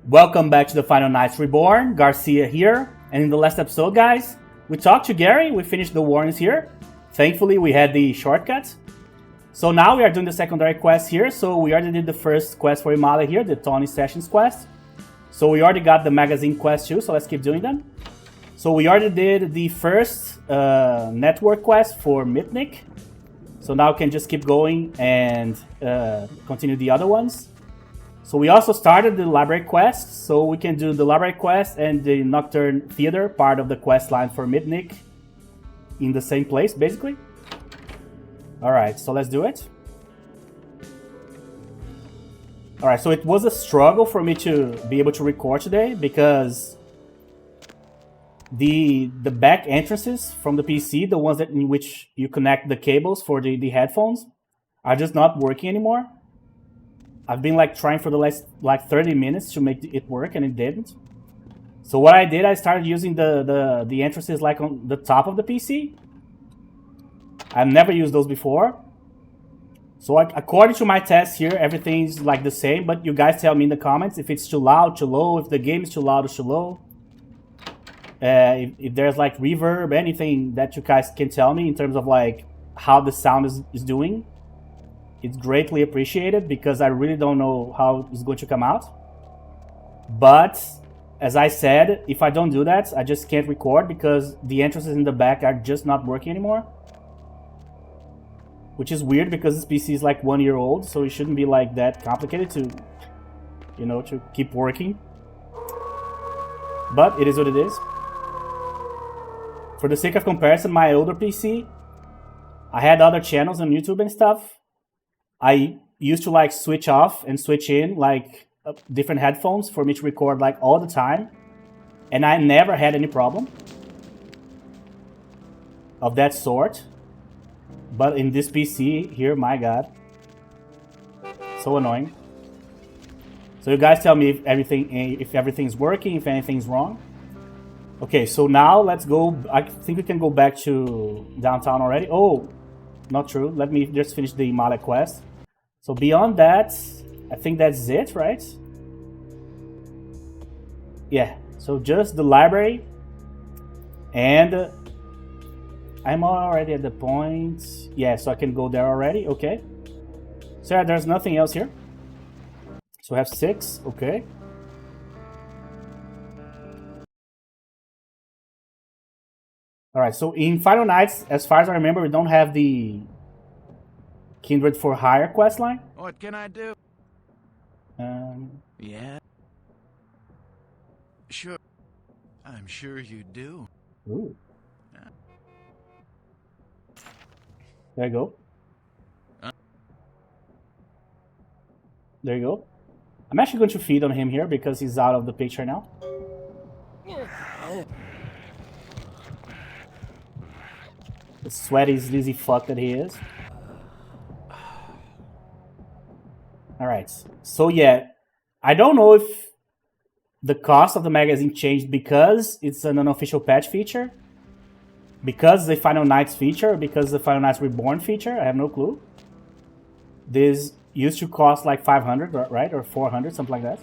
Welcome back to the Final Nights Reborn. Garcia here. And in the last episode, guys, we talked to Gary. We finished the warnings here. Thankfully, we had the shortcuts. So now we are doing the secondary quest here. So we already did the first quest for Imala here, the Tony Sessions quest. So we already got the magazine quest too, so let's keep doing them. So we already did the first network quest for Mitnick. So now we can just keep going and continue the other ones. So we also started the library quest, so we can do the library quest and the Nocturne Theater, part of the quest line for Mitnick, in the same place, basically. Alright, so let's do it. Alright, so it was a struggle for me to be able to record today, because the back entrances from the PC, the ones that in which you connect the cables for the headphones, are just not working anymore. I've been trying for the last 30 minutes to make it work, and it didn't. So what I did, I started using the entrances on the top of the PC. I've never used those before. So according to my tests here, everything's the same, but you guys tell me in the comments if it's too loud, too low, if the game is too loud or too low. If there's reverb, anything that you guys can tell me in terms of how the sound is doing. It's greatly appreciated, because I really don't know how it's going to come out. But, as I said, if I don't do that, I just can't record, because the entrances in the back are just not working anymore. Which is weird, because this PC is 1 year old, so it shouldn't be that complicated to keep working. But it is what it is. For the sake of comparison, my older PC, I had other channels on YouTube and stuff. I used to switch off and switch in different headphones for me to record all the time, and I never had any problem of that sort. But in this PC here, my god, so annoying. So you guys tell me if everything's working, if anything's wrong. Okay, so now let's go. I think we can go back to downtown already. Oh, not true. Let me just finish the Imala quest. So beyond that, I think that's it, right? Yeah, so just the library. And I'm already at the point. Yeah, so I can go there already, okay. So yeah, there's nothing else here. So I have 6, okay. Alright, so in Final Nights, as far as I remember, we don't have the Kindred for Hire questline. What can I do? Yeah. Sure. I'm sure you do. Ooh. There you go. There you go. I'm actually going to feed on him here because he's out of the picture now. The sweaty, sleazy fuck that he is. Alright, so yeah, I don't know if the cost of the magazine changed because it's an unofficial patch feature, because the Final Nights feature, or because the Final Nights Reborn feature. I have no clue. This used to cost 500, right, or 400, something like that,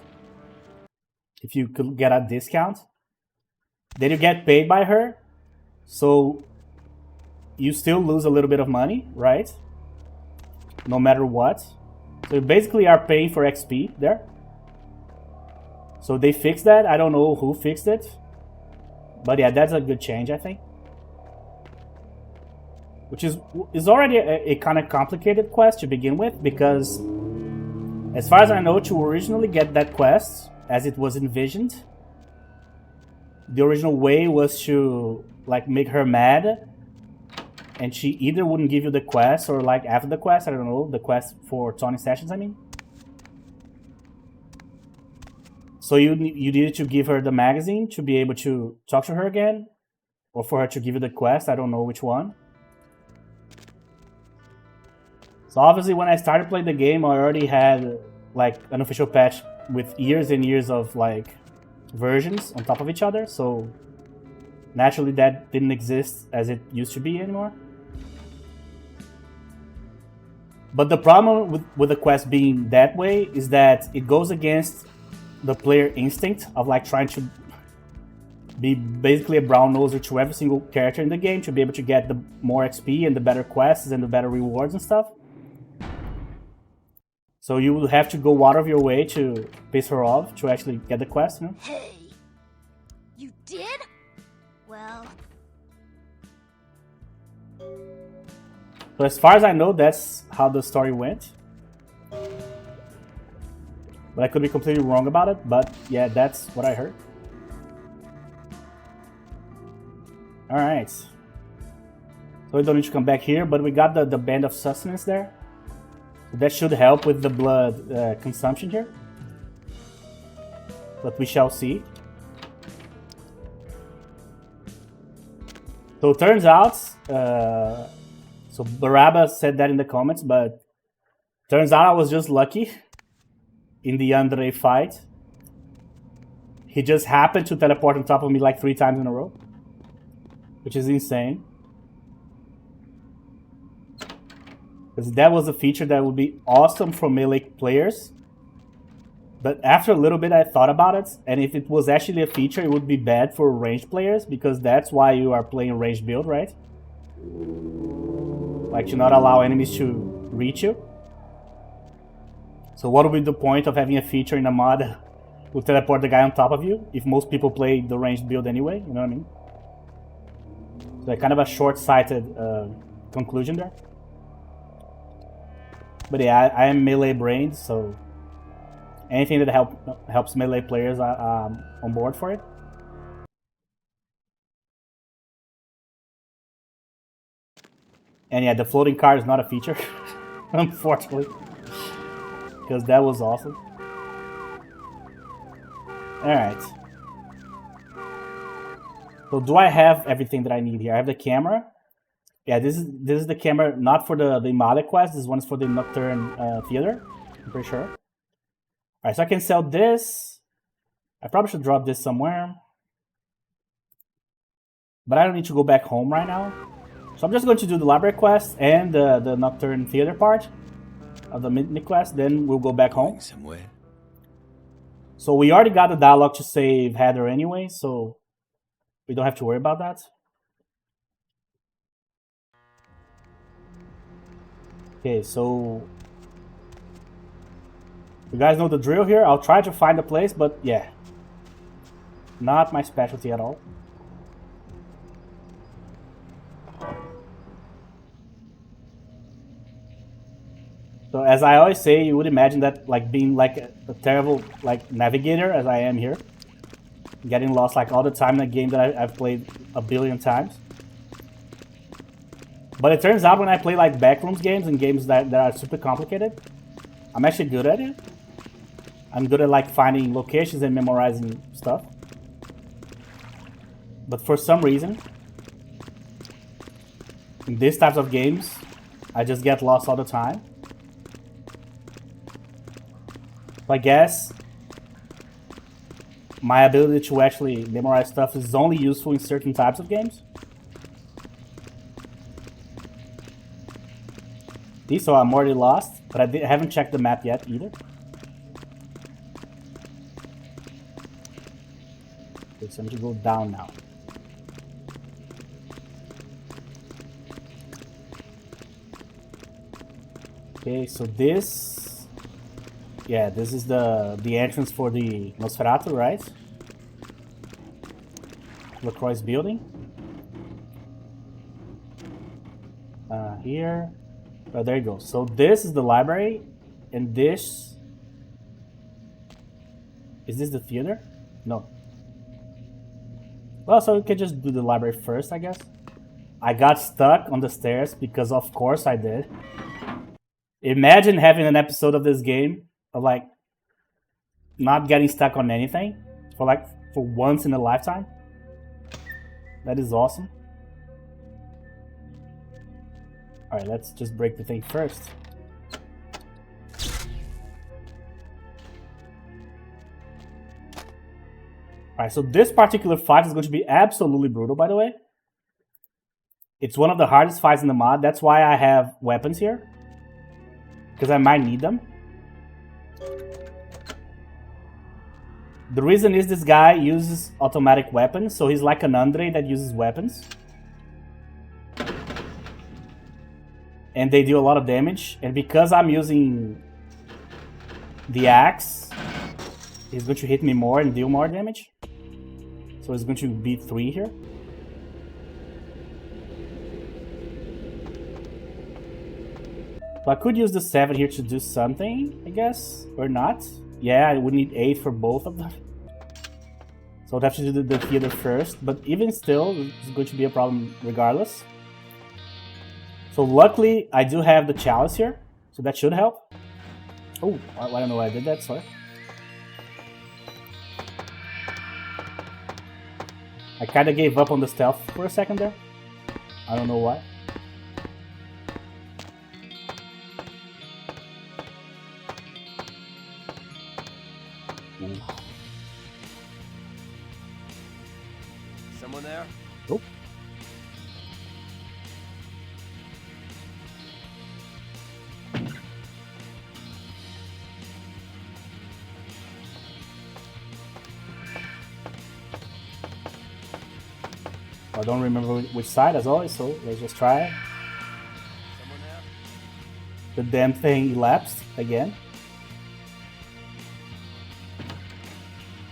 if you could get a discount. Then you get paid by her, so you still lose a little bit of money, right, no matter what. So you basically are paying for XP there. So they fixed that. I don't know who fixed it. But yeah, that's a good change, I think. Which is already a kind of complicated quest to begin with, because as far as I know, to originally get that quest, as it was envisioned, the original way was to make her mad, and she either wouldn't give you the quest, or after the quest, I don't know, the quest for Tony Sessions, I mean. So you needed to give her the magazine to be able to talk to her again, or for her to give you the quest, I don't know which one. So obviously when I started playing the game, I already had an official patch with years and years of versions on top of each other, so naturally that didn't exist as it used to be anymore. But the problem with the quest being that way is that it goes against the player instinct of like trying to be basically a brown noser to every single character in the game to be able to get the more XP and the better quests and the better rewards and stuff. So you will have to go out of your way to piss her off to actually get the quest, you know? Hey, you did? Well, But as far as I know, that's how the story went. But I could be completely wrong about it, but yeah, that's what I heard. Alright. So we don't need to come back here, but we got the band of sustenance there. So that should help with the blood consumption here. But we shall see. So it turns out, so Baraba said that in the comments, but turns out I was just lucky in the Andre fight. He just happened to teleport on top of me like 3 times in a row, which is insane. Because that was a feature that would be awesome for melee players. But after a little bit I thought about it, and if it was actually a feature, it would be bad for ranged players, because that's why you are playing ranged build, right? Like to not allow enemies to reach you. So what would be the point of having a feature in a mod that will teleport the guy on top of you if most people play the ranged build anyway, you know what I mean? So kind of a short-sighted conclusion there. But yeah, I am melee brained, so anything that helps melee players, I'm on board for it. And yeah, the floating car is not a feature, unfortunately, because that was awesome. Alright. So do I have everything that I need here? I have the camera. Yeah, this is the camera, not for the Imale quest. This one is for the Nocturne Theater, I'm pretty sure. Alright, so I can sell this. I probably should drop this somewhere. But I don't need to go back home right now. So I'm just going to do the library quest and the Nocturne Theater part of the Midnight quest, then we'll go back home. Somewhere. So we already got the dialogue to save Heather anyway, so we don't have to worry about that. Okay, so you guys know the drill here. I'll try to find a place, but yeah, not my specialty at all. So as I always say, you would imagine that like being like a terrible like navigator as I am here, getting lost like all the time in a game that I've played a billion times. But it turns out when I play like backrooms games and games that are super complicated, I'm actually good at it. I'm good at like finding locations and memorizing stuff. But for some reason, in these types of games, I just get lost all the time. So I guess my ability to actually memorize stuff is only useful in certain types of games. See, so I'm already lost, but I haven't checked the map yet either. Okay, so I need to go down now. Okay, so this, yeah, this is the entrance for the Nosferatu, right? LaCroix's building. Here. Oh, there you go. So this is the library, and this... Is this the theater? No. Well, so we can just do the library first, I guess. I got stuck on the stairs because of course I did. Imagine having an episode of this game of like not getting stuck on anything for once in a lifetime. That is awesome. Alright, let's just break the thing first. Alright, so this particular fight is going to be absolutely brutal, by the way. It's one of the hardest fights in the mod. That's why I have weapons here, because I might need them. The reason is this guy uses automatic weapons, so he's like an Andre that uses weapons. And they do a lot of damage, and because I'm using the axe, he's going to hit me more and deal more damage. So he's going to beat 3 here. So I could use the 7 here to do something, I guess, or not. Yeah, I would need 8 for both of them. So I'd have to do the theater first, but even still, it's going to be a problem regardless. So luckily, I do have the chalice here, so that should help. Oh, I don't know why I did that, sorry. I kind of gave up on the stealth for a second there. I don't know why. Ooh. Someone there? Nope. I don't remember which side as always, so let's just try it. Someone there? The damn thing elapsed again.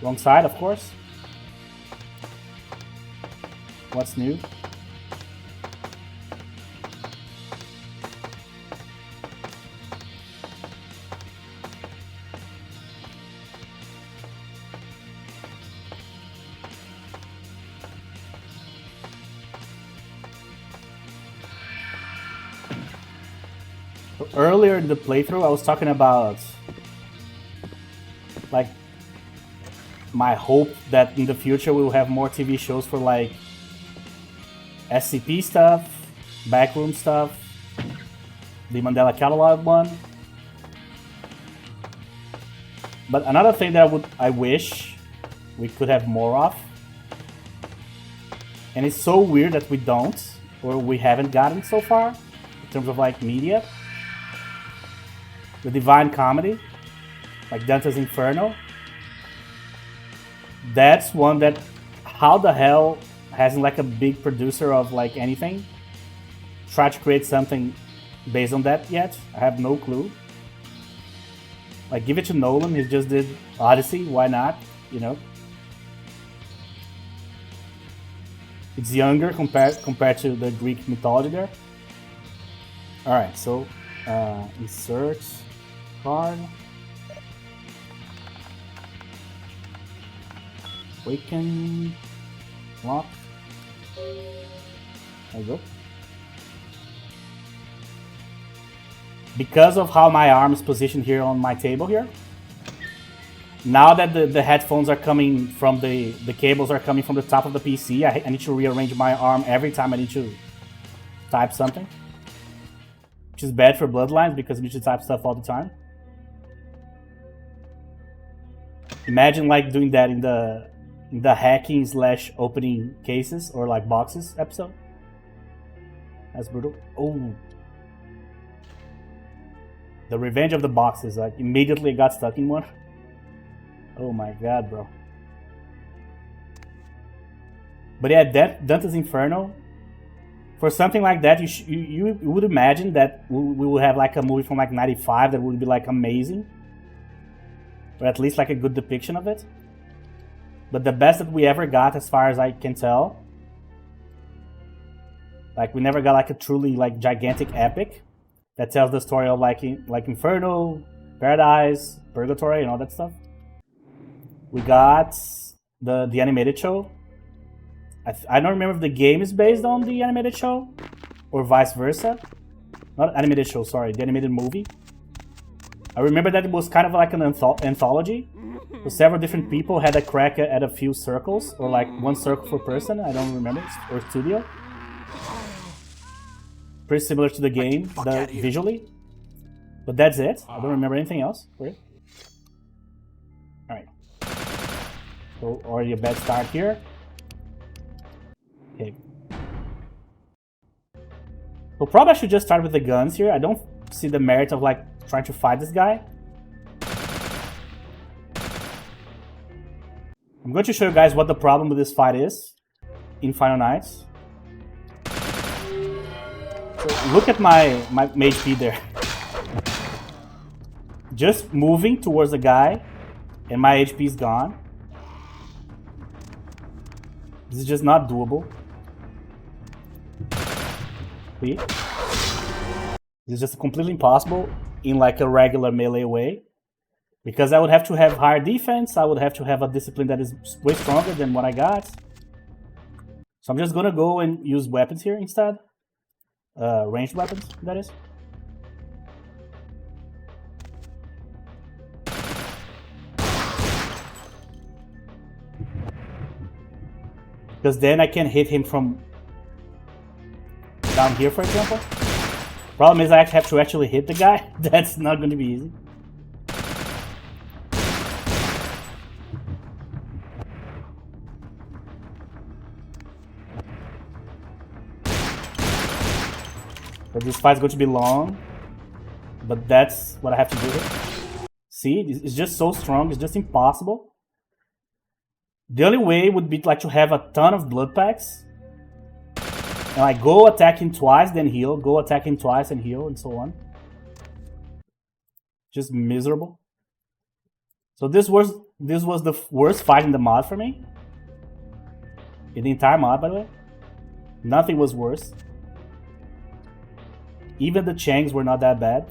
Wrong side, of course. What's new? So earlier in the playthrough, I was talking about like my hope that in the future we will have more TV shows for like SCP stuff, backroom stuff, the Mandela Catalog one. But another thing that I wish we could have more of, and it's so weird that we don't, or we haven't gotten so far, in terms of like media, the Divine Comedy, like Dante's Inferno. That's one that, how the hell hasn't like a big producer of like anything tried to create something based on that yet? I have no clue. Like, give it to Nolan, he just did Odyssey, why not, you know? It's younger compared to the Greek mythology there. Alright, so insert card. Awaken. Lock. There you go. Because of how my arm is positioned here on my table here, now that the headphones are coming from the cables are coming from the top of the PC, I need to rearrange my arm every time I need to type something. Which is bad for Bloodlines because you need to type stuff all the time. Imagine like doing that in the hacking / opening cases or like boxes episode. That's brutal. Oh. The Revenge of the Boxes, like immediately got stuck in one. Oh my god, bro. But yeah, Dante's Inferno, for something like that, you would imagine that we would have like a movie from like 95 that would be like amazing. Or at least like a good depiction of it. But the best that we ever got, as far as I can tell, like we never got like a truly like gigantic epic that tells the story of like Inferno, Paradise, Purgatory, and all that stuff. We got the animated show. I don't remember if the game is based on the animated show or vice versa. Not animated show, sorry, the animated movie. I remember that it was kind of like an anthology. So several different people had a crack at a few circles, or like one circle per person, I don't remember, or studio. Pretty similar to the game, visually. But that's it. I don't remember anything else for it. Alright. So already a bad start here. Okay. So probably I should just start with the guns here. I don't see the merit of like trying to fight this guy. I'm going to show you guys what the problem with this fight is in Final Nights. So look at my HP there. Just moving towards the guy and my HP is gone. This is just not doable. See? This is just completely impossible in like a regular melee way. Because I would have to have higher defense, I would have to have a discipline that is way stronger than what I got. So I'm just gonna go and use weapons here instead. Ranged weapons, that is. Because then I can hit him from down here, for example. Problem is I have to actually hit the guy. That's not going to be easy. But this fight's going to be long. But that's what I have to do here. See, it's just so strong. It's just impossible. The only way would be like to have a ton of blood packs. And like go attack him twice, then heal. Go attack him twice and heal, and so on. Just miserable. So this was the worst fight in the mod for me. In the entire mod, by the way. Nothing was worse. Even the Changs were not that bad.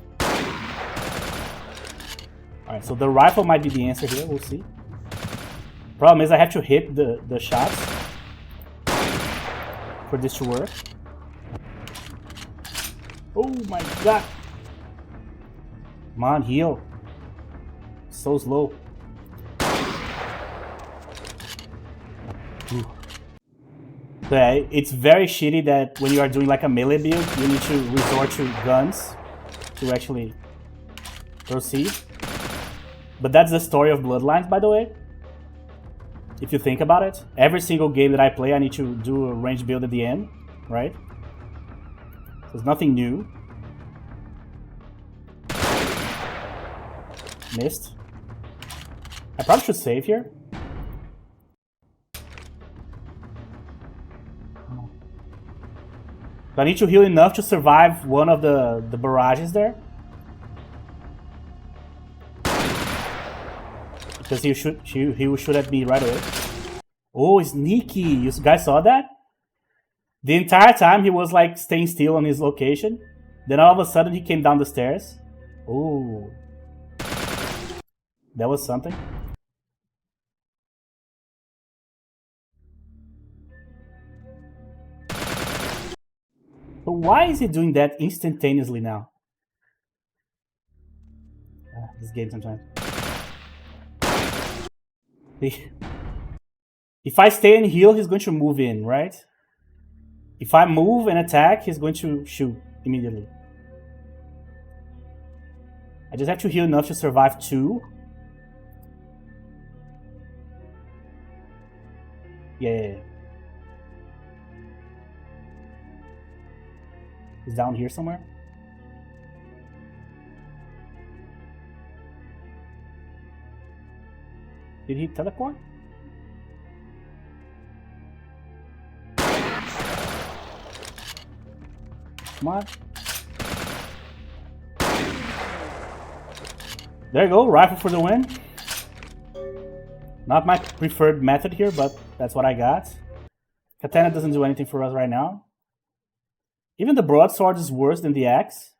Alright, so the rifle might be the answer here, we'll see. Problem is I have to hit the shots for this to work. Oh my god. Come on, heal. So slow. Ooh. So yeah, it's very shitty that when you are doing like a melee build, you need to resort to guns to actually proceed. But that's the story of Bloodlines, by the way. If you think about it, every single game that I play, I need to do a range build at the end, right? So there's nothing new. Missed. I probably should save here. So I need to heal enough to survive one of the barrages there. Because he will shoot at me right away. Oh, sneaky! You guys saw that? The entire time he was like staying still on his location. Then all of a sudden he came down the stairs. Oh. That was something. But why is he doing that instantaneously now? This game sometimes. If I stay and heal, he's going to move in, right? If I move and attack, he's going to shoot immediately. I just have to heal enough to survive 2. Yeah. He's down here somewhere. Did he teleport? Come on. There you go, rifle for the win. Not my preferred method here, but that's what I got. Katana doesn't do anything for us right now. Even the broadsword is worse than the axe.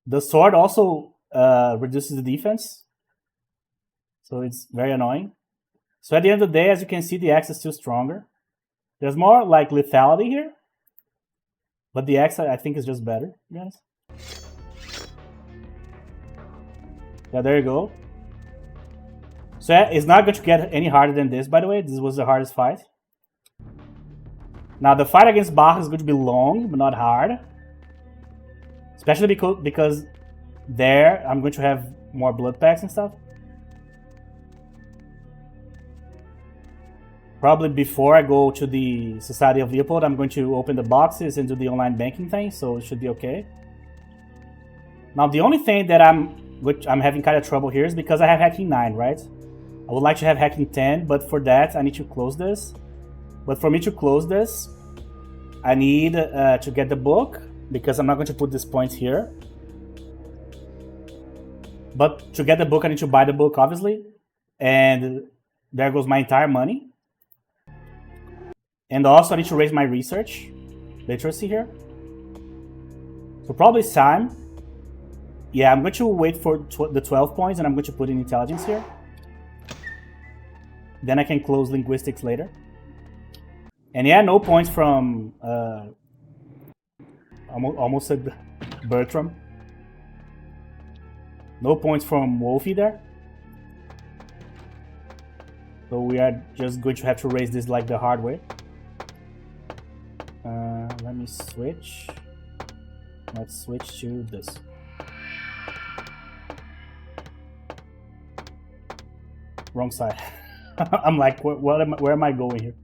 The sword also reduces the defense. So it's very annoying. So at the end of the day, as you can see, the axe is still stronger. There's more like lethality here. But the axe, I think, is just better, to be honest. Yeah, there you go. So yeah, it's not going to get any harder than this, by the way. This was the hardest fight. Now, the fight against Bach is going to be long, but not hard. Especially because there, I'm going to have more blood packs and stuff. Probably before I go to the Society of Leopold, I'm going to open the boxes and do the online banking thing, so it should be okay. Now, the only thing that I'm having kind of trouble here is because I have hacking 9, right? I would like to have hacking 10, but for that I need to close this. But for me to close this, I need to get the book, because I'm not going to put these points here. But to get the book, I need to buy the book, obviously. And there goes my entire money. And also I need to raise my research literacy here. So probably it's time. Yeah, I'm going to wait for the 12 points, and I'm going to put in intelligence here. Then I can close linguistics later. And yeah, no points from almost said Bertram. No points from Wolfie there. So we are just going to have to raise this like the hard way. Let me switch. Let's switch to this. Wrong side. I'm like, where am I going here?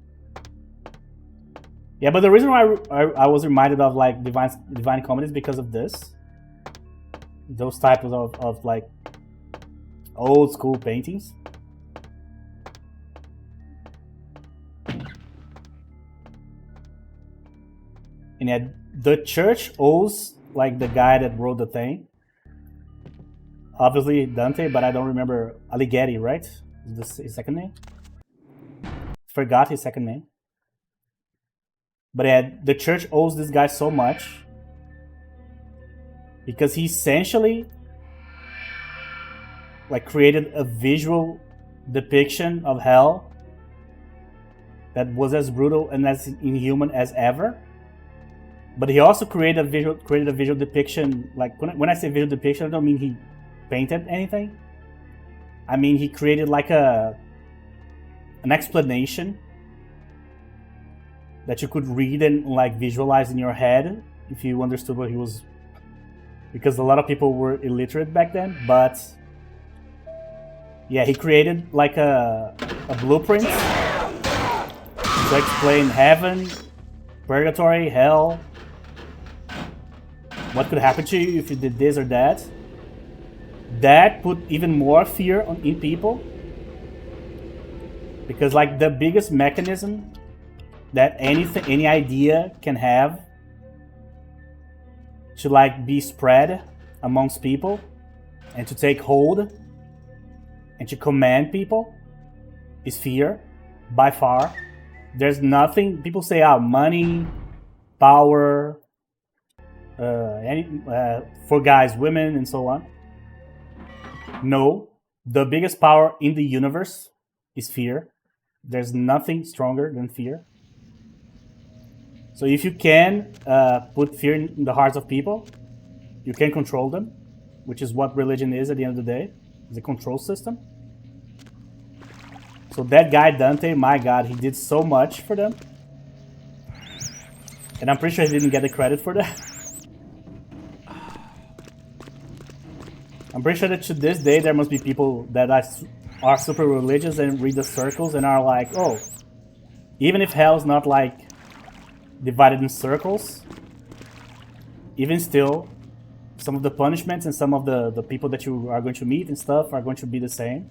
Yeah, but the reason why I was reminded of like Divine Comedy is because of this. Those types of like old school paintings. And yet the church owes like the guy that wrote the thing. Obviously Dante, but I don't remember. Alighieri, right? Is this his second name? Forgot his second name. But yeah, the church owes this guy so much because he essentially like created a visual depiction of hell that was as brutal and as inhuman as ever. But he also created a visual depiction. Like when I say visual depiction, I don't mean he painted anything. I mean he created like an explanation that you could read and like visualize in your head if you understood what he was, because a lot of people were illiterate back then. But yeah, he created like a blueprint to explain heaven, purgatory, hell, what could happen to you if you did this or that. That put even more fear in people, because like the biggest mechanism that any idea can have to like be spread amongst people and to take hold and to command people is fear, by far. There's nothing, people say, money, power, for guys, women, and so on. No, the biggest power in the universe is fear. There's nothing stronger than fear. So if you can put fear in the hearts of people, you can control them, which is what religion is at the end of the day. It's a control system. So that guy Dante, my God, he did so much for them. And I'm pretty sure he didn't get the credit for that. I'm pretty sure that to this day there must be people that are super religious and read the circles and are like, oh, even if hell's not like divided in circles, even still, some of the punishments and some of the people that you are going to meet and stuff are going to be the same.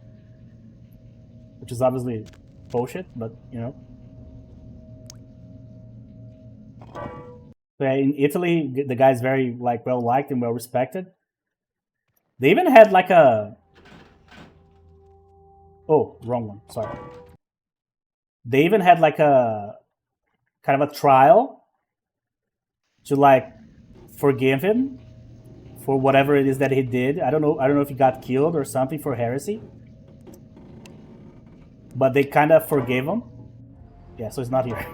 Which is obviously bullshit, but you know. So yeah, in Italy, the guy's very like well liked and well respected. They even had like a... Oh, wrong one, sorry. They even had like a kind of a trial to like forgive him for whatever it is that he did. I don't know if he got killed or something for heresy. But they kind of forgave him. Yeah, so it's not here.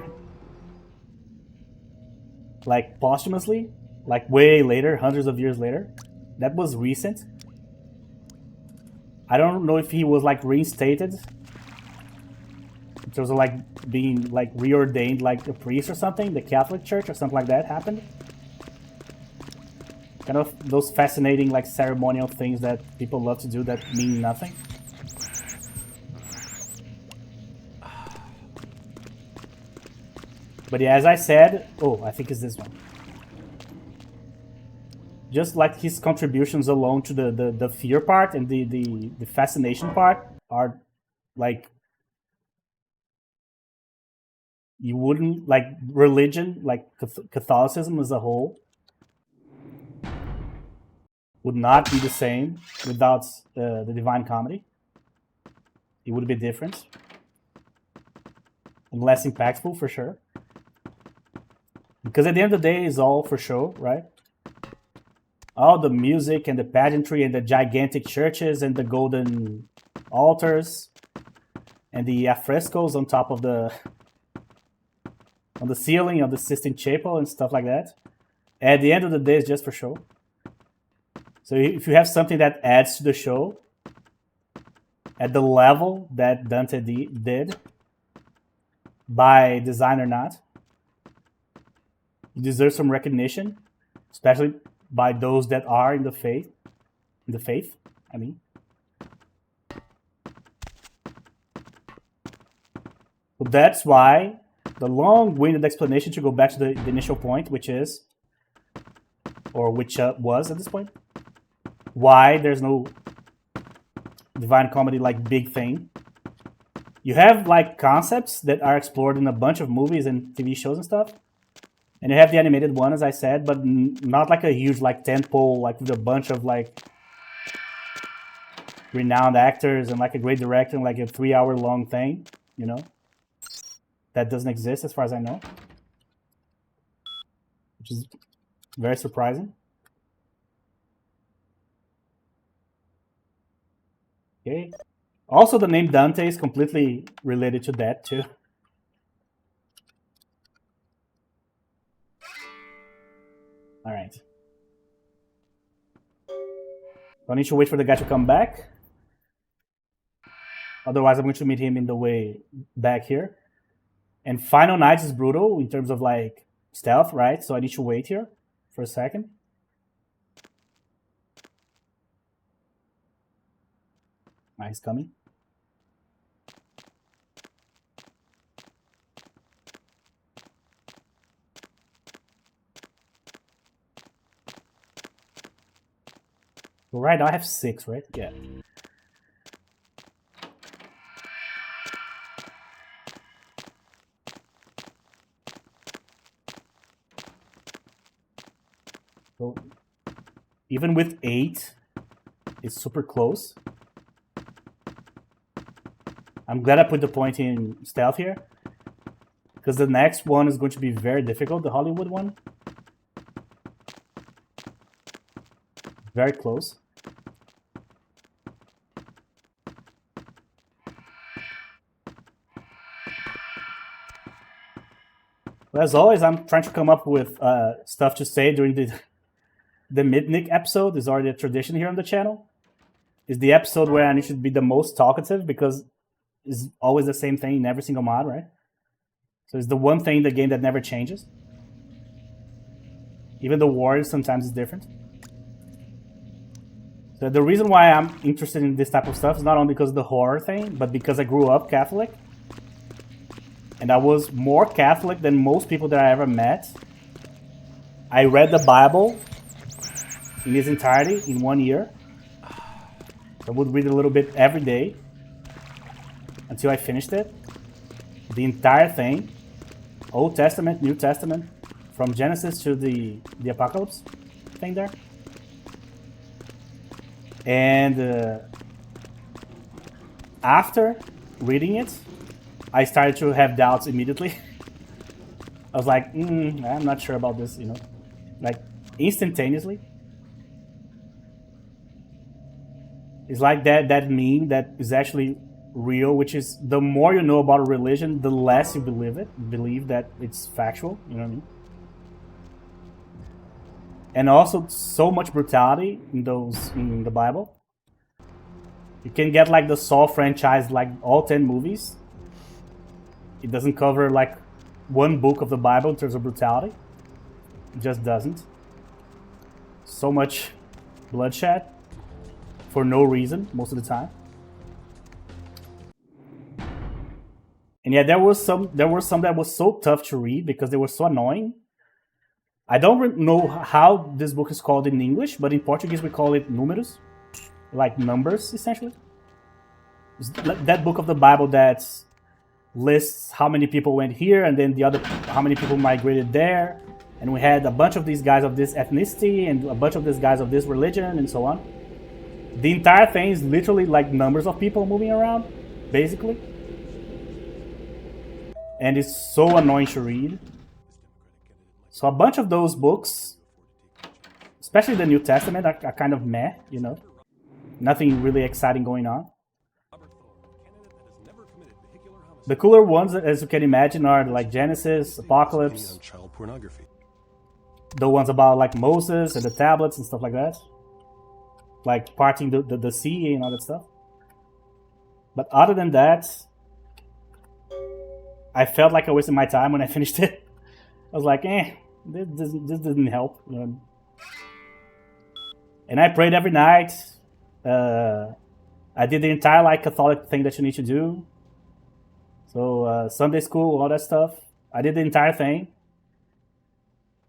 Like posthumously, like way later, hundreds of years later. That was recent. I don't know if he was like reinstated in terms of like being like reordained like a priest or something, the Catholic Church or something like that happened. Kind of those fascinating like ceremonial things that people love to do that mean nothing. But yeah, as I said, oh, I think it's this one. Just like his contributions alone to the fear part and the fascination part are like you wouldn't like religion, like Catholicism as a whole, would not be the same without the Divine Comedy. It would be different and less impactful for sure. Because at the end of the day, it's all for show, right? All the music and the pageantry and the gigantic churches and the golden altars and the frescoes on top of the ceiling of the Sistine Chapel and stuff like that. At the end of the day, it's just for show. So if you have something that adds to the show at the level that Dante did, by design or not, you deserve some recognition, especially by those that are in the faith. I mean. So that's why the long-winded explanation to go back to the initial point, which is, or which was at this point, why there's no Divine Comedy like big thing. You have like concepts that are explored in a bunch of movies and TV shows and stuff. And you have the animated one, as I said, but not like a huge like tentpole, like with a bunch of like renowned actors and like a great director and like a 3-hour long thing, you know? That doesn't exist as far as I know. Which is very surprising. Okay. Also, the name Dante is completely related to that too. All right. So I need to wait for the guy to come back. Otherwise, I'm going to meet him in the way back here. And Final Nights is brutal in terms of like stealth, right? So I need to wait here for a second. He's coming. So right now I have 6, right? Yeah. So even with 8, it's super close. I'm glad I put the point in stealth here, because the next one is going to be very difficult, the Hollywood one. Very close. But as always, I'm trying to come up with stuff to say during the Midnick episode. Is already a tradition here on the channel. It's the episode where I should be the most talkative, because it's always the same thing in every single mod, right? So it's the one thing in the game that never changes. Even the Warriors sometimes is different. So the reason why I'm interested in this type of stuff is not only because of the horror thing, but because I grew up Catholic. And I was more Catholic than most people that I ever met. I read the Bible in its entirety in 1 year. I would read a little bit every day until I finished it. The entire thing. Old Testament, New Testament. From Genesis to the Apocalypse thing there. And after reading it, I started to have doubts immediately. I was like, I'm not sure about this, you know. Like, instantaneously. It's like that meme that is actually real, which is the more you know about a religion, the less you believe that it's factual, you know what I mean? And also so much brutality in the Bible. You can get like the Saw franchise, like all 10 movies. It doesn't cover like one book of the Bible in terms of brutality. It just doesn't. So much bloodshed for no reason most of the time. And yeah, there were some that was so tough to read because they were so annoying. I don't know how this book is called in English, but in Portuguese we call it números, like numbers essentially. that book of the Bible that lists how many people went here and then the other how many people migrated there, and we had a bunch of these guys of this ethnicity and a bunch of these guys of this religion and so on. The entire thing is literally like numbers of people moving around, basically, and it's so annoying to read. So a bunch of those books, especially the New Testament, are kind of meh, you know, nothing really exciting going on. The cooler ones, as you can imagine, are like Genesis, Apocalypse, Child pornography. the ones about like Moses and the tablets and stuff like that, like parting the sea and all that stuff. But other than that, I felt like I wasted my time when I finished it. I was like, this didn't help. You know? And I prayed every night. I did the entire like Catholic thing that you need to do. So Sunday school, all that stuff. I did the entire thing.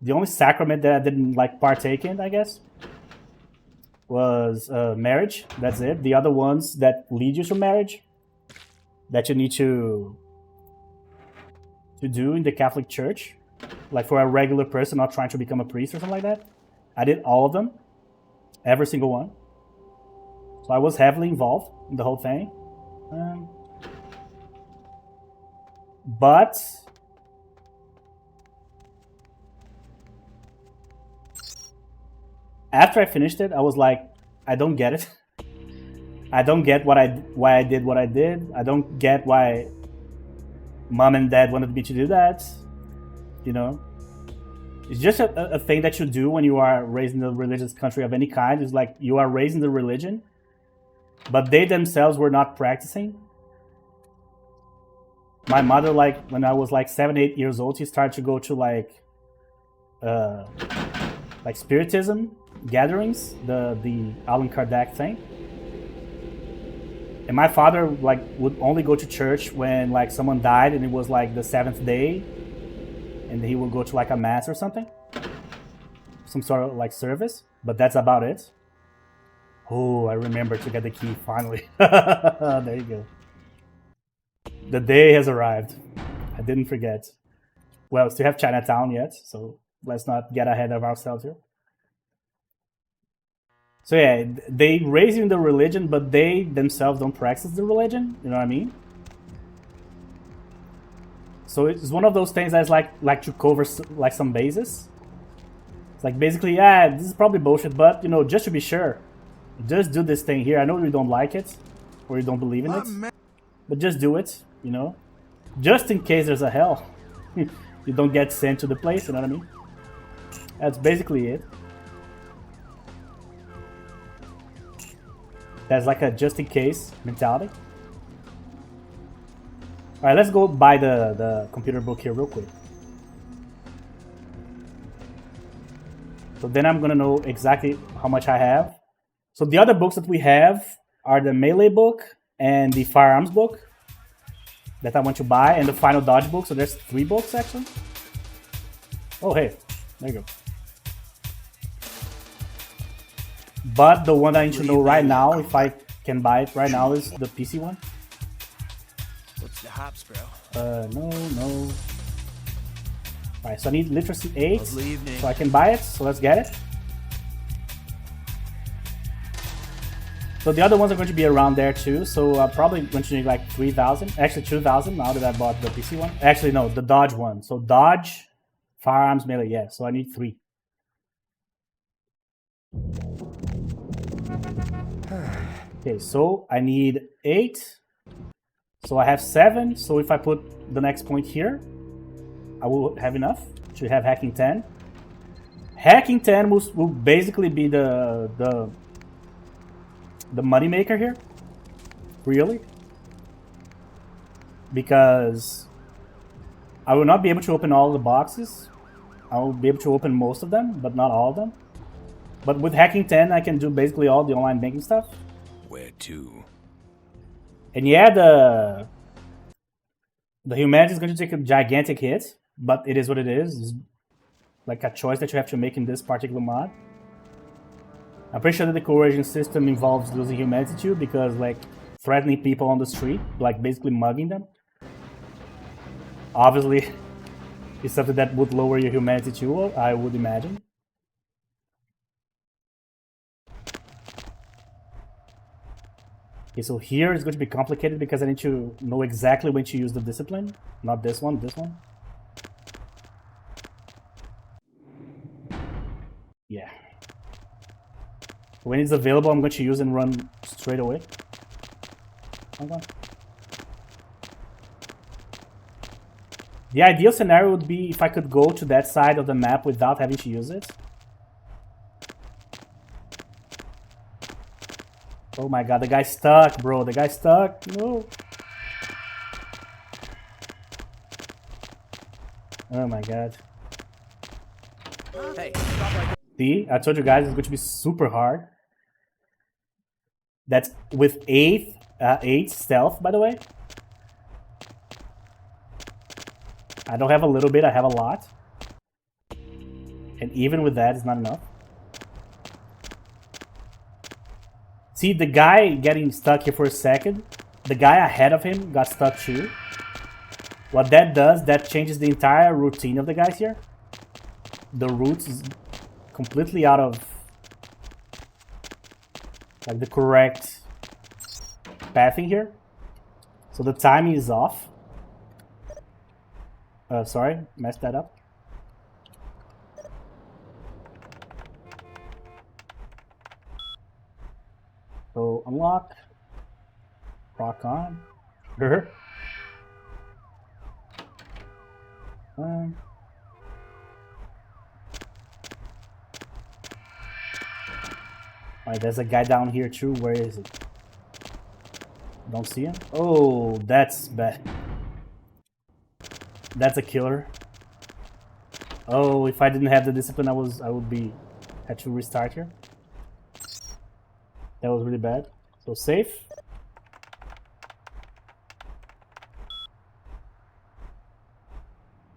The only sacrament that I didn't like partake in, I guess, was marriage. That's it. The other ones that lead you to marriage, that you need to do in the Catholic Church, like for a regular person not trying to become a priest or something like that, I did all of them, every single one. So I was heavily involved in the whole thing. But after I finished it, I was like, I don't get it. I don't get why I did what I did. I don't get why mom and dad wanted me to do that. You know, it's just a thing that you do when you are raised in a religious country of any kind. It's like you are raised in the religion, but they themselves were not practicing. My mother, like when I was like 7, 8 years old, she started to go to like spiritism gatherings, the Allan Kardec thing. And my father like would only go to church when like someone died and it was like the 7th day, and he would go to like a mass or something, some sort of like service. But that's about it. Oh, I remember to get the key finally. There you go. The day has arrived. I didn't forget. Well, still have Chinatown yet, so let's not get ahead of ourselves here. So yeah, they raise you in the religion, but they themselves don't practice the religion. You know what I mean? So it's one of those things that's like to cover like some bases. It's like basically, yeah, this is probably bullshit, but you know, just to be sure, just do this thing here. I know you don't like it or you don't believe in it, but just do it. You know, just in case there's a hell, you don't get sent to the place. You know what I mean? That's basically it. That's like a just in case mentality. Alright, let's go buy the computer book here real quick. So then I'm gonna know exactly how much I have. So the other books that we have are the melee book and the firearms book that I want to buy, and the final dodge book. So there's 3 books actually. Oh hey, there you go. But the one I need to know right now, if I can buy it right now, is the PC one. What's the hops, bro? No. Alright, so I need literacy 8, Lovely evening. so I can buy it. So let's get it. So the other ones are going to be around there too. So I'm probably going to need like 3,000, actually 2,000 now that I bought the PC one. Actually, no, the dodge one. So dodge, firearms, melee, yeah. So I need 3. Okay, so I need 8. So I have 7. So if I put the next point here, I will have enough to have hacking 10. Hacking 10 will basically be the money maker here, really, because I will not be able to open all the boxes. I will be able to open most of them, but not all of them. But with hacking 10, I can do basically all the online banking stuff. Where to? And yeah, the humanity is going to take a gigantic hit, but it is what it is. It's like a choice that you have to make in this particular mod. I'm pretty sure that the coercion system involves losing humanity too, because like threatening people on the street, like basically mugging them. Obviously, it's something that would lower your humanity too, I would imagine. Okay, so here it's going to be complicated because I need to know exactly when to use the discipline. Not this one, this one. Yeah. When it's available, I'm going to use and run straight away. Hold on. The ideal scenario would be if I could go to that side of the map without having to use it. Oh my god, the guy's stuck, bro. The guy's stuck. No. Oh my god. Hey, stop right there. See, I told you guys it's going to be super hard. That's with 8 stealth, by the way. I don't have a little bit, I have a lot. And even with that, it's not enough. See, the guy getting stuck here for a second, the guy ahead of him got stuck too. What that does, that changes the entire routine of the guys here. The route is completely out of like the correct pathing here. So the timing is off. Sorry, messed that up. So unlock, rock on. Alright, there's a guy down here too. Where is it? Don't see him? Oh, that's bad. That's a killer. Oh, if I didn't have the discipline, I would be had to restart here. That was really bad. So safe.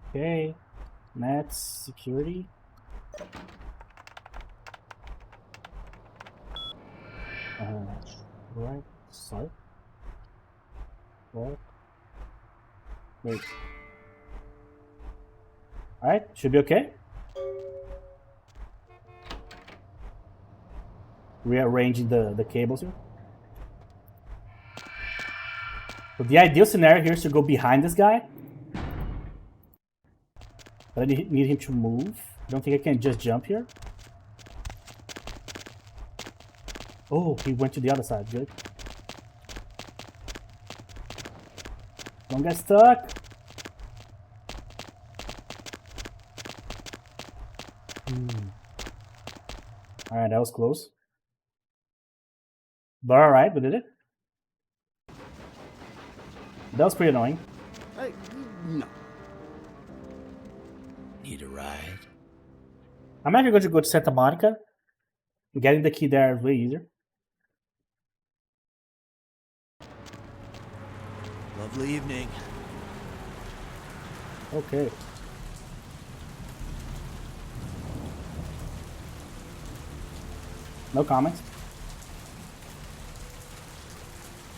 Okay. Mats, security. Right. Sorry. What? Wait. Alright, should be okay. Rearranging the cables here. So the ideal scenario here is to go behind this guy. But I need him to move. I don't think I can just jump here. Oh, he went to the other side. Good. Don't get stuck. Alright, that was close. But alright, we did it. That was pretty annoying. Hey, no. Need a ride? I'm actually going to go to Santa Monica. Getting the key there is way easier. Lovely evening. Okay. No comments.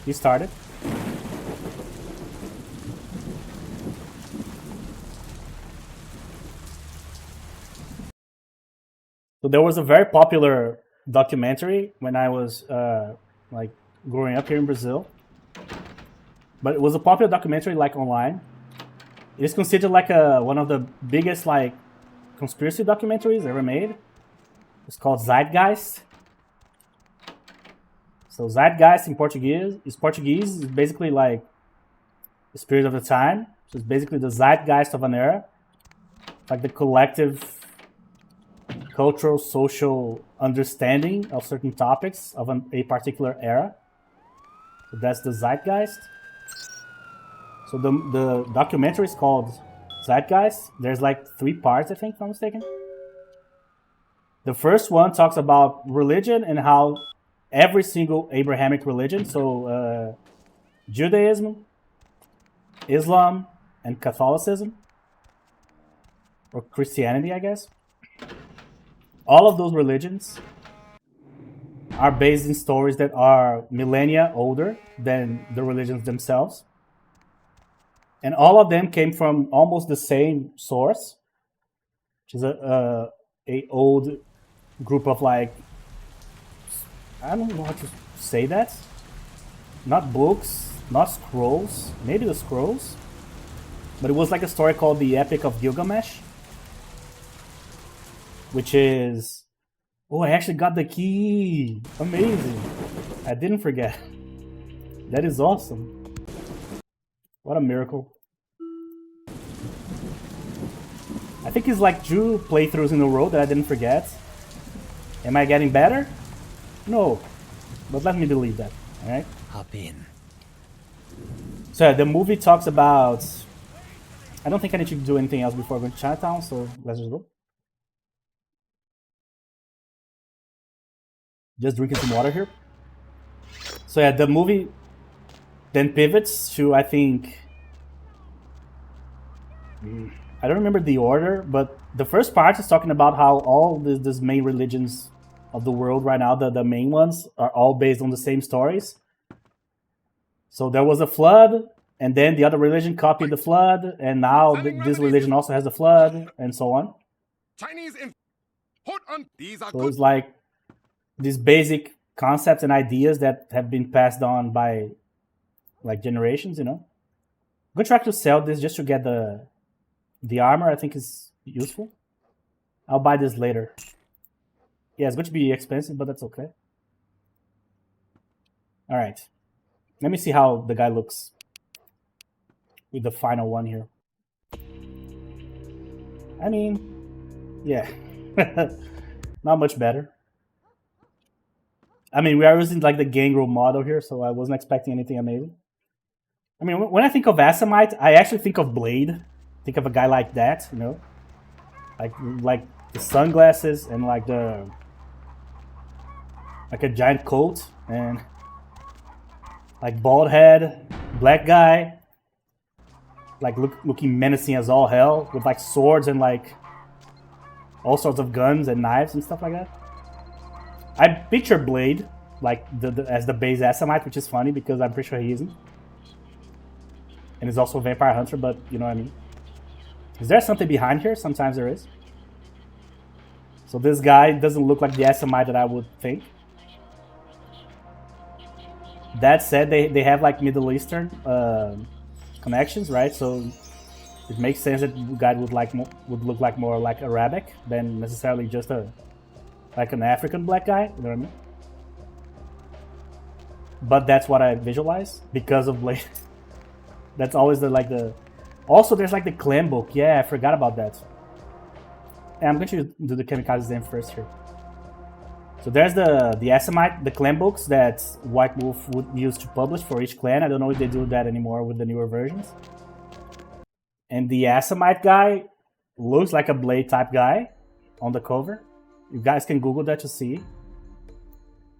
You started. So there was a very popular documentary when I was like growing up here in Brazil. But it was a popular documentary like online. It is considered like one of the biggest like conspiracy documentaries ever made. It's called Zeitgeist. So Zeitgeist in Portuguese is basically like the spirit of the time. So it's basically the zeitgeist of an era. Like the collective cultural, social understanding of certain topics of a particular era. So that's the zeitgeist. So the documentary is called Zeitgeist. There's like 3 parts, I think, if I'm mistaken. The first one talks about religion and how every single Abrahamic religion, so Judaism, Islam, and Catholicism, or Christianity, I guess. All of those religions are based in stories that are millennia older than the religions themselves. And all of them came from almost the same source, which is a old group of, like, I don't know how to say that. Not books, not scrolls, maybe the scrolls. But it was like a story called the Epic of Gilgamesh. Which is... Oh, I actually got the key! Amazing! I didn't forget. That is awesome. What a miracle. I think it's like 2 playthroughs in a row that I didn't forget. Am I getting better? No. But let me believe that, alright? Hop in. So the movie talks about... I don't think I need to do anything else before going to Chinatown, so let's just go. Just drinking some water here. So yeah, the movie then pivots to, I think... I don't remember the order, but the first part is talking about how all these main religions of the world right now, the main ones, are all based on the same stories. So there was a flood, and then the other religion copied the flood, and now this religion also has the flood, and so on. Chinese in put on these are So good. it's like these basic concepts and ideas that have been passed on by like generations, you know. I'm gonna try to sell this just to get the armor. I think is useful. I'll buy this later. Yeah, it's going to be expensive, but that's okay. Alright. Let me see how the guy looks with the final one here. I mean, yeah. Not much better. I mean, we are using like the gangrel model here, so I wasn't expecting anything amazing. I mean, when I think of Assamite, I actually think of Blade. Think of a guy like that, you know? Like the sunglasses and like a giant coat and like bald head, black guy, like looking menacing as all hell with like swords and like all sorts of guns and knives and stuff like that. I picture Blade like as the base Assamite, which is funny because I'm pretty sure he isn't. And he's also a vampire hunter, but you know what I mean. Is there something behind here? Sometimes there is. So this guy doesn't look like the Assamite that I would think. That said, they have like Middle Eastern connections, right? So it makes sense that the guy would look like more like Arabic than necessarily just like an African black guy. You know what I mean? But that's what I visualize because of Blade. That's always the. Also, there's like the clan book. Yeah, I forgot about that. And I'm going to do the Kamikaze Zen first here. So there's the Assamite, the clan books that White Wolf would use to publish for each clan. I don't know if they do that anymore with the newer versions. And the Assamite guy looks like a Blade type guy on the cover. You guys can Google that to see.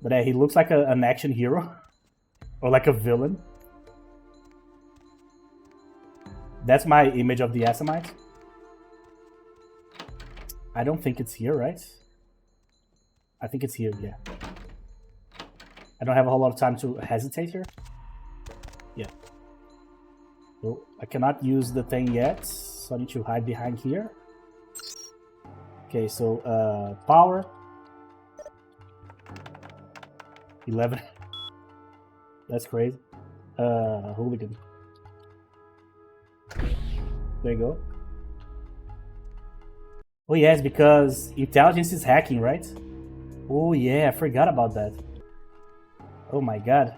But he looks like an action hero. Or like a villain. That's my image of the Assamite. I don't think it's here, right? I think it's here, yeah. I don't have a whole lot of time to hesitate here. Yeah. So I cannot use the thing yet, so I need to hide behind here. Okay, so power. 11. That's crazy. Hooligan. There you go. Oh yes, because intelligence is hacking, right? Oh yeah, I forgot about that. Oh my god.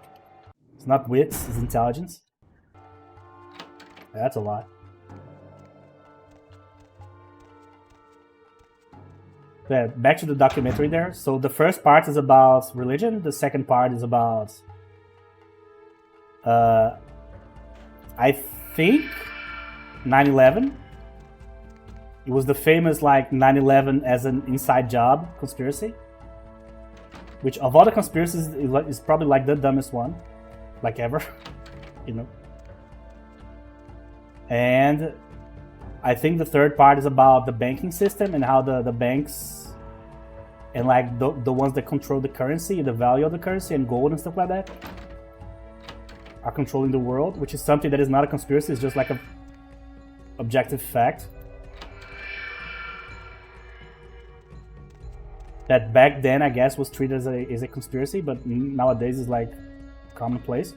It's not wits, it's intelligence. That's a lot. Yeah, back to the documentary there. So the first part is about religion, the second part is about I think 9/11. It was the famous like 9/11 as an inside job conspiracy. Which of all the conspiracies is probably like the dumbest one. Like ever. You know. And I think the third part is about the banking system and how the banks and like the ones that control the currency, the value of the currency, and gold and stuff like that, are controlling the world, which is something that is not a conspiracy. It's just like a objective fact. That back then, I guess, was treated as a conspiracy, but nowadays is like commonplace.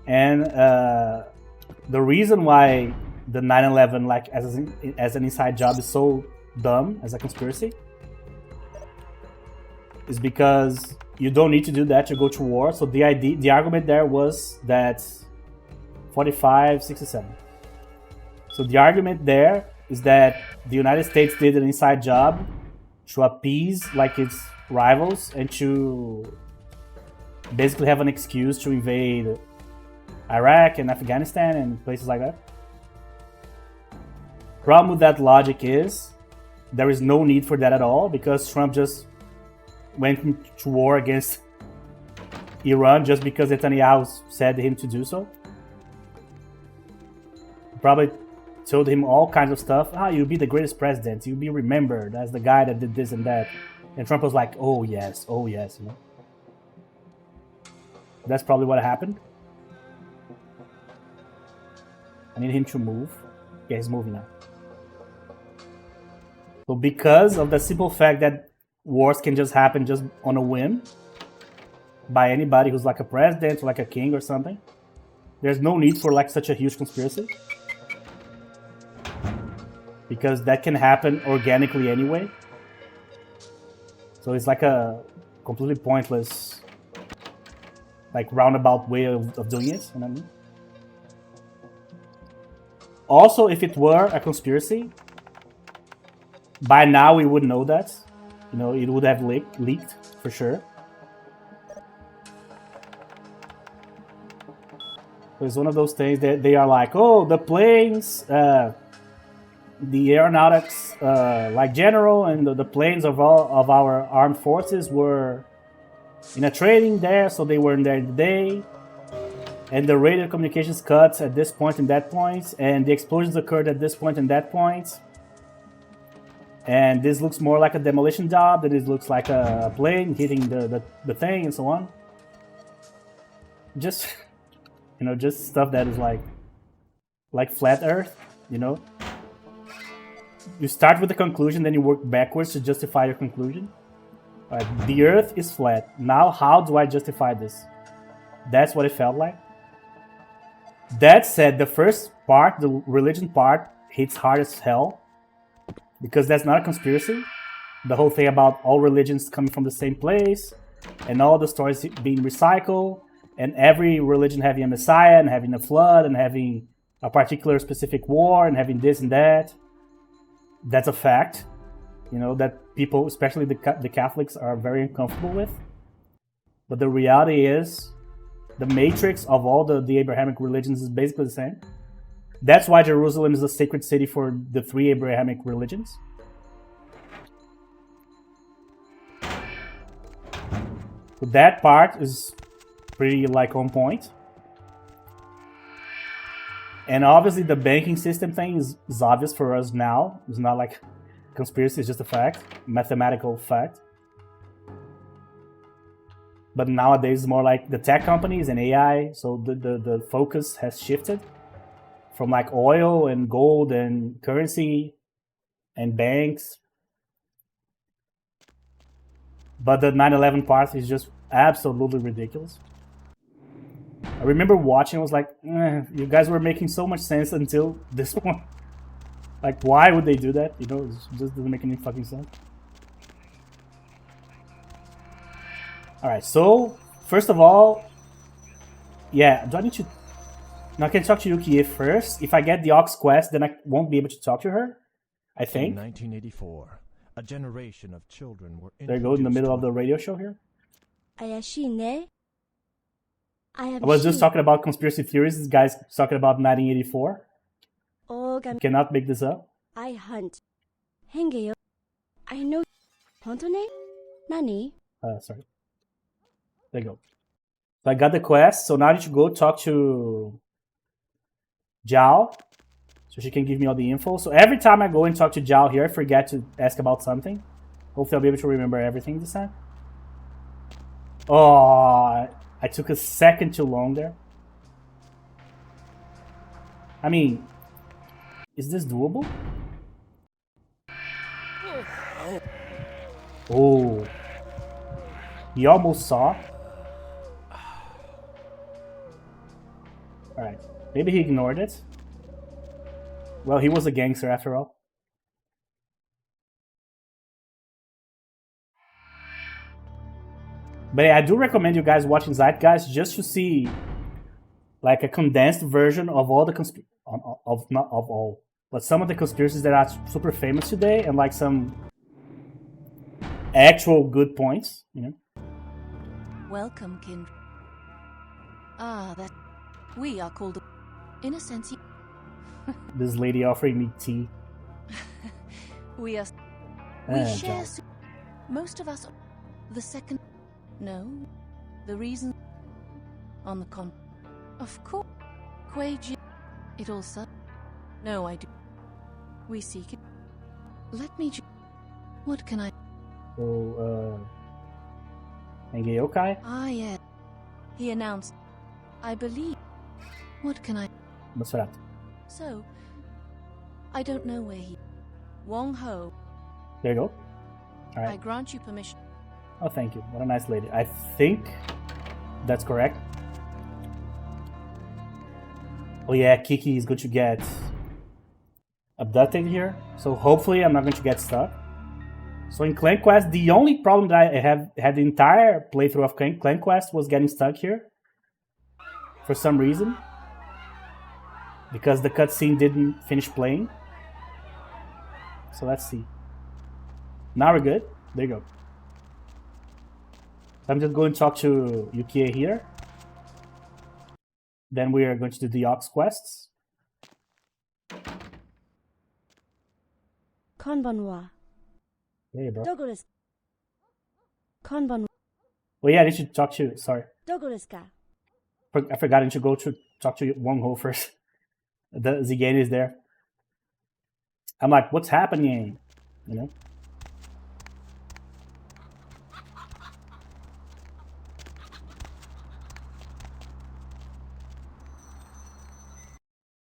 And the reason why the 9/11, like as an inside job, is so dumb as a conspiracy is because you don't need to do that to go to war. So the argument there was that 45, 67. So the argument there is that the United States did an inside job to appease like its rivals and to basically have an excuse to invade Iraq and Afghanistan and places like that. Problem with that logic is there is no need for that at all because Trump just went to war against Iran just because Netanyahu said to him to do so. Probably told him all kinds of stuff. You'll be the greatest president. You'll be remembered as the guy that did this and that. And Trump was like, oh yes, you know. That's probably what happened. I need him to move. Yeah, he's moving now. So because of the simple fact that wars can just happen just on a whim by anybody who's like a president or like a king or something, there's no need for like such a huge conspiracy. Because that can happen organically anyway. So it's like a completely pointless, like roundabout way of doing it. You know what I mean? Also, if it were a conspiracy, by now we would know that. You know, it would have leaked for sure. So it's one of those things that they are like, oh, the planes, the aeronautics, like general, and the planes of our armed forces were in a training there, so they weren't there today. And the radio communications cut at this point and that point, and the explosions occurred at this point and that point. And this looks more like a demolition job than it looks like a plane hitting the thing and so on. Just, you know, just stuff that is like flat Earth, you know. You start with the conclusion, then you work backwards to justify your conclusion. The Earth is flat. Now, how do I justify this? That's what it felt like. That said, the first part, the religion part, hits hard as hell. Because that's not a conspiracy. The whole thing about all religions coming from the same place, and all the stories being recycled, and every religion having a messiah, and having a flood, and having a particular specific war, and having this and that. That's a fact, you know, that people, especially the Catholics, are very uncomfortable with. But the reality is, the matrix of all the Abrahamic religions is basically the same. That's why Jerusalem is a sacred city for the three Abrahamic religions. So that part is pretty like on point. And obviously the banking system thing is obvious for us now. It's not like conspiracy, it's just a fact, mathematical fact. But nowadays it's more like the tech companies and AI, so the focus has shifted from like oil and gold and currency and banks. But the 9/11 part is just absolutely ridiculous. I remember watching, I was like, you guys were making so much sense until this point. Like, why would they do that? You know, it just doesn't make any fucking sense. Alright, so, first of all, yeah, do I need to... Now I can talk to Yuki first. If I get the Ox quest, then I won't be able to talk to her, I think. In 1984, a generation of children were there you go, in the middle of the radio show here. I was just talking about conspiracy theories. This guy's talking about 1984. You cannot make this up. I hunt. Hengeyo. I know. Hontone? Nani? Sorry. There you go. So I got the quest. So now I need to go talk to Zhao So she can give me all the info. So every time I go and talk to Zhao here, I forget to ask about something. Hopefully I'll be able to remember everything this time. Oh, I took a second too long there. I mean, is this doable? Oh. He almost saw. Alright. Maybe he ignored it. Well, he was a gangster after all. But yeah, I do recommend you guys watching Zeitgeist just to see like a condensed version of all the not of all, but some of the conspiracies that are super famous today, and like some actual good points, you know. Welcome, kin. That we are called, in a sense. This lady offering me tea. We are. We share. Most of us. The second. No. The reason. On the con. Of course. Quaji. It also. No, I do. We seek it. Let me. What can I? So, Engeyokai? Ah, yeah. He announced. I believe. What can I? What's that? So. I don't know where he. Wong Ho. There you go. All right. I grant you permission. Oh, thank you. What a nice lady. I think that's correct. Oh yeah, Kiki is going to get abducted here. So hopefully I'm not going to get stuck. So in Clan Quest, the only problem that I have had the entire playthrough of Clan Quest was getting stuck here. For some reason. Because the cutscene didn't finish playing. So let's see. Now we're good. There you go. So I'm just going to talk to Yukie here. Then we are going to do the Ox quests. Konbanwa. Hey, bro. Dogo desu. Konbanwa. Oh yeah, I need to talk to you. Sorry. Dogo desu ka? I forgot I need to go to talk to Wong Ho first. The Zigane is there. I'm like, what's happening? You know?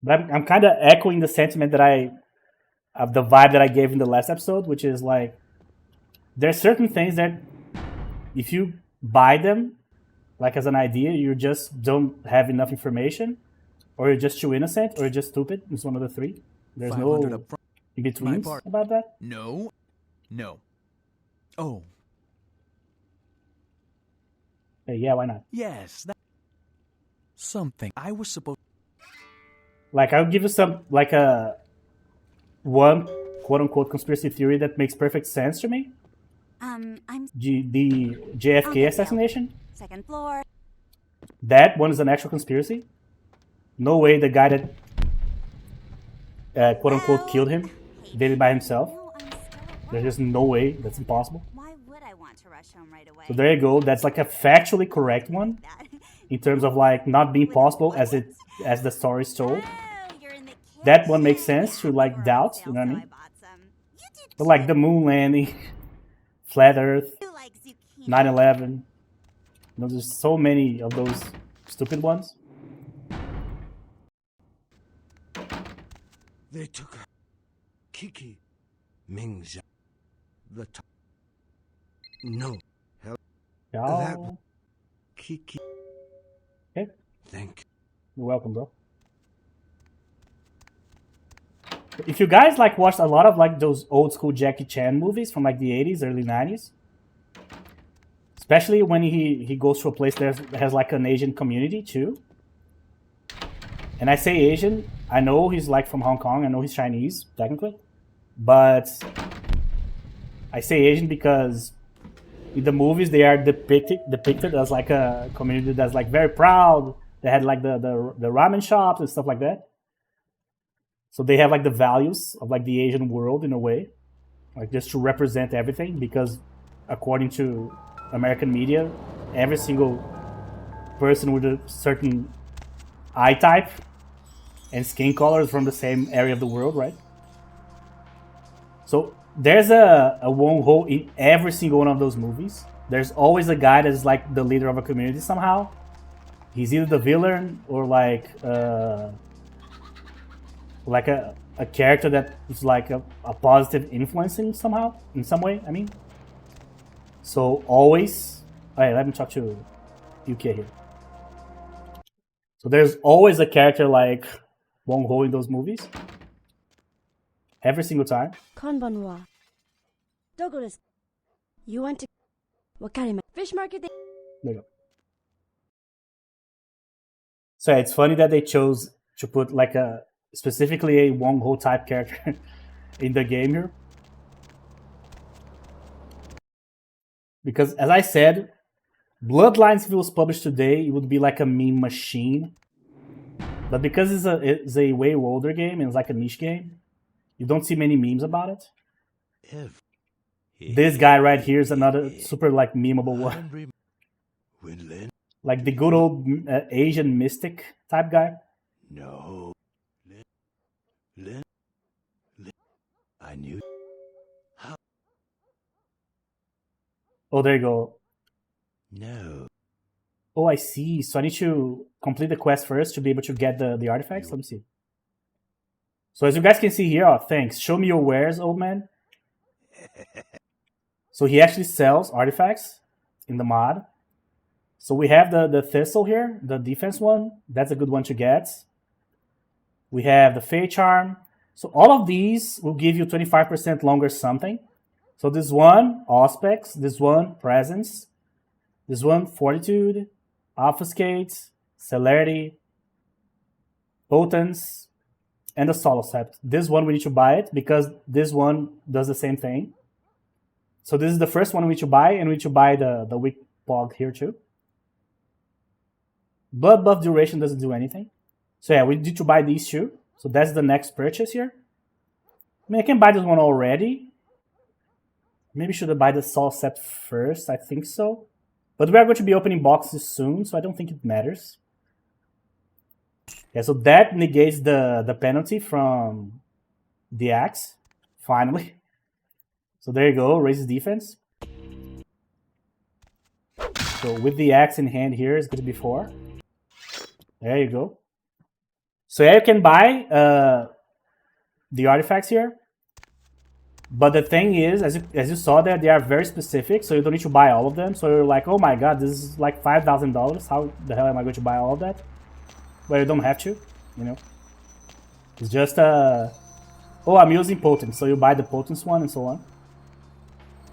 But I'm kind of echoing the sentiment that of the vibe that I gave in the last episode, which is like, there's certain things that if you buy them, like as an idea, you just don't have enough information, or you're just too innocent, or you're just stupid. It's one of the three. There's no in betweens about that. No. No. Oh. Hey, yeah, why not? Yes. That... Something I was supposed. Like, I'll give you some, like one quote-unquote conspiracy theory that makes perfect sense to me. I'm the JFK assassination. second floor. That one is an actual conspiracy. No way the guy that quote-unquote killed him did it by himself. No, I'm still at work. There's just no way. That's impossible. Why would I want to rush home right away? So there you go. That's like a factually correct one That- in terms of like not being possible as the story is told. Oh, you're in the That one makes kitchen. sense to like doubt, you know what I So mean? bought some. You did But like the moon landing, flat Earth, too, like zucchini. 9/11. You know, there's so many of those stupid ones. They took her. Kiki. Mingzha. The top. No. Hell. Yeah. Kiki. Okay. Thank. You're welcome, bro. If you guys like watched a lot of like those old school Jackie Chan movies from like the 80s, early 90s, especially when he goes to a place that has like an Asian community too. And I say Asian, I know he's like from Hong Kong, I know he's Chinese technically, but I say Asian because in the movies they are depicted as like a community that's like very proud. They had like the ramen shops and stuff like that. So they have like the values of like the Asian world in a way, like just to represent everything, because according to American media, every single person with a certain eye type and skin colors from the same area of the world, right? So there's a Wong Ho in every single one of those movies. There's always a guy that's like the leader of a community somehow. He's either the villain or like a character that is like a positive influence in somehow, in some way, I mean. So always, alright, let me talk to UK here. So there's always a character like Wong Ho in those movies. Every single time. Konbanwa. Dogo desu. You want to Wakarima. Fish market There you go. So yeah, it's funny that they chose to put like specifically a Wong Ho type character in the game here. Because as I said, Bloodlines, if it was published today, it would be like a meme machine. But because it's a way older game and it's like a niche game, you don't see many memes about it. This guy right here is another super like memeable one. Like the good old Asian mystic type guy. No. I knew. Oh, there you go. No. Oh, I see. So I need to complete the quest first to be able to get the artifacts. Let me see. So as you guys can see here, oh, thanks. Show me your wares, old man. So he actually sells artifacts in the mod. So we have the Thistle here, the defense one. That's a good one to get. We have the Fey Charm. So all of these will give you 25% longer something. So this one, Auspex. This one, Presence. This one, Fortitude. Obfuscate. Celerity. Potence. And the Solo Sept. This one we need to buy it because this one does the same thing. So this is the first one we need to buy, and we need to buy the weak pog here too. Blood buff duration doesn't do anything. So yeah, we need to buy these two. So that's the next purchase here. I mean, I can buy this one already. Maybe should I buy the Sol Sept first? I think so. But we are going to be opening boxes soon, so I don't think it matters. Yeah, so that negates the penalty from the axe, finally. So there you go, raises defense. So with the axe in hand here, it's going to be 4. There you go. So yeah, you can buy the artifacts here. But the thing is, as you saw there, they are very specific, so you don't need to buy all of them. So you're like, oh my god, this is like $5,000. How the hell am I going to buy all of that? Well, you don't have to, you know. It's just, oh, I'm using Potence, so you buy the Potence one and so on.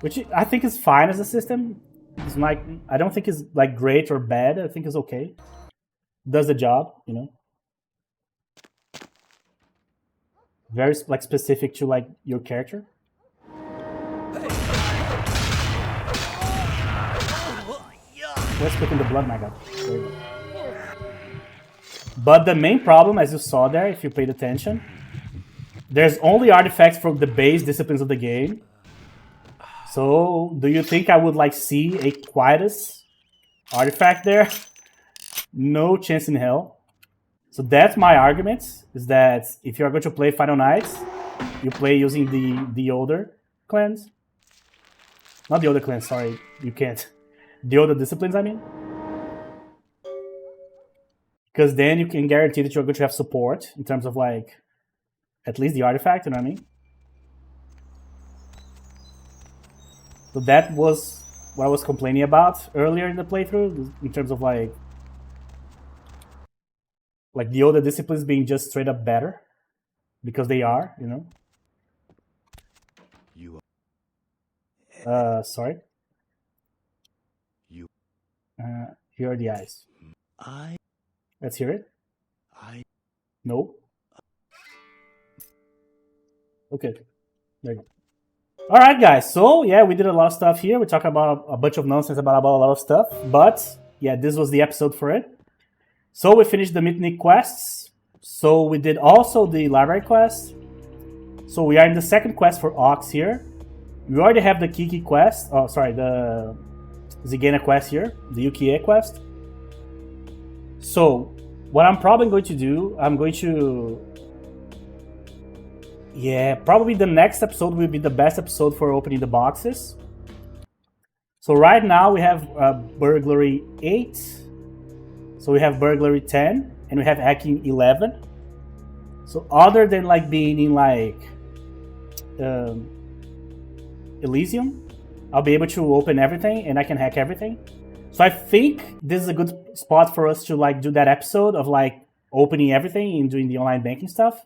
Which I think is fine as a system. It's like, I don't think it's like great or bad. I think it's okay. Does the job, you know. Very like specific to like your character. Let's click on the blood, my god. There you go. But the main problem, as you saw there, if you paid attention, there's only artifacts from the base disciplines of the game. So, do you think I would like see a Quietus artifact there? No chance in hell. So that's my argument, is that if you're going to play Final Nights, you play using the older clans. Not the older clans, sorry, you can't. The older disciplines, I mean. Because then you can guarantee that you're going to have support in terms of like, at least the artifact, you know what I mean? So that was what I was complaining about earlier in the playthrough, in terms of like the older disciplines being just straight up better. Because they are, you know? You sorry. You. Here are the eyes. Let's hear it. No. Okay. There you go. Alright guys, so yeah, we did a lot of stuff here. We talked about a bunch of nonsense about a lot of stuff. But yeah, this was the episode for it. So we finished the Mythic quests. So we did also the library quest. So we are in the second quest for Ox here. We already have the Kiki quest. Oh, sorry, the Zigena quest here. The Ukie quest. So what I'm probably going to do, I'm going to... Yeah, probably the next episode will be the best episode for opening the boxes. So right now we have burglary 8. So we have burglary 10 and we have hacking 11. So other than like being in like Elysium, I'll be able to open everything and I can hack everything. So I think this is a good spot for us to like do that episode of like opening everything and doing the online banking stuff.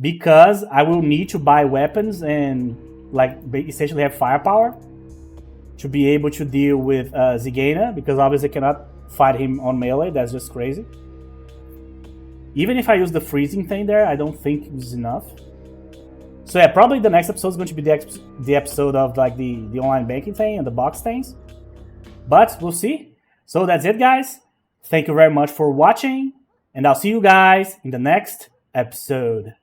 Because I will need to buy weapons and like essentially have firepower to be able to deal with Zigana, because obviously I cannot fight him on melee. That's just crazy. Even if I use the freezing thing there, I don't think it's enough. So yeah, probably the next episode is going to be the episode of like the online banking thing and the box things. But we'll see. So that's it, guys. Thank you very much for watching, and I'll see you guys in the next episode.